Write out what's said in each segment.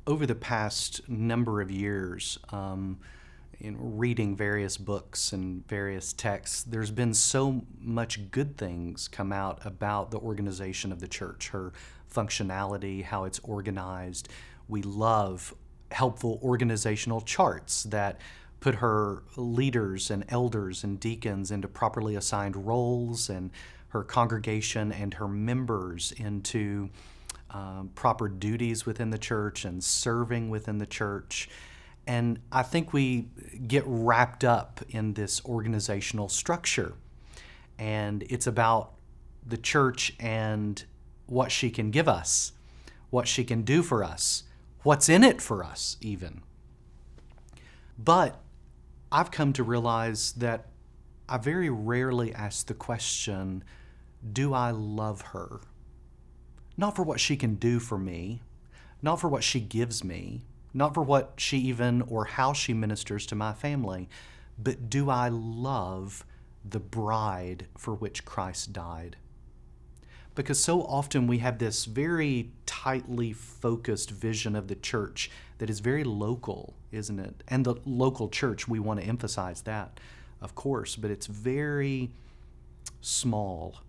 over the past number of years, in reading various books and various texts, there's been so much good things come out about the organization of the church, her functionality, how it's organized. We love helpful organizational charts that put her leaders and elders and deacons into properly assigned roles, and her congregation and her members into proper duties within the church and serving within the church. And I think we get wrapped up in this organizational structure. And it's about the church and what she can give us, what she can do for us, what's in it for us even. But I've come to realize that I very rarely ask the question, do I love her? Not for what she can do for me, not for what she gives me, not for what she even or how she ministers to my family, but do I love the bride for which Christ died? Because so often we have this very tightly focused vision of the church that is very local, isn't it? And the local church, we want to emphasize that, of course, but it's very small.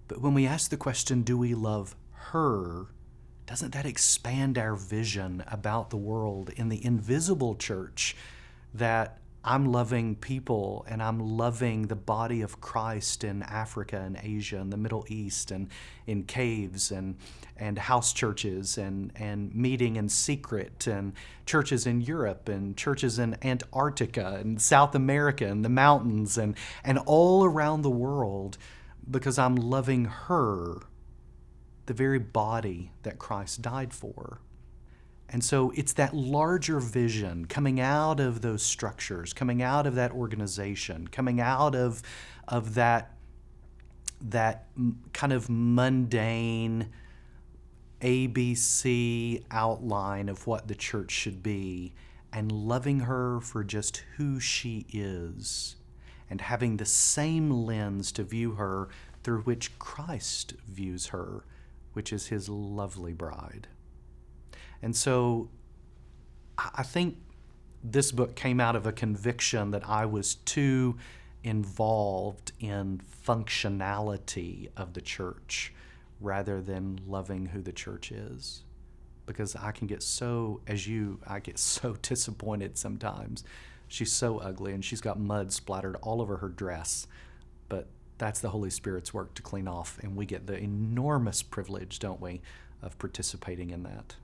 But when we ask the question, do we love her? Doesn't that expand our vision about the world in the invisible church, that I'm loving people and I'm loving the body of Christ in Africa and Asia and the Middle East and in caves and house churches and meeting in secret and churches in Europe and churches in Antarctica and South America and the mountains and all around the world, because I'm loving her, the very body that Christ died for. And so it's that larger vision coming out of those structures, coming out of that organization, coming out of that kind of mundane ABC outline of what the church should be, and loving her for just who she is, and having the same lens to view her through which Christ views her, which is his lovely bride. And so I think this book came out of a conviction that I was too involved in functionality of the church rather than loving who the church is. Because I can get so, I get so disappointed sometimes. She's so ugly and she's got mud splattered all over her dress. But that's the Holy Spirit's work to clean off, and we get the enormous privilege, don't we, of participating in that.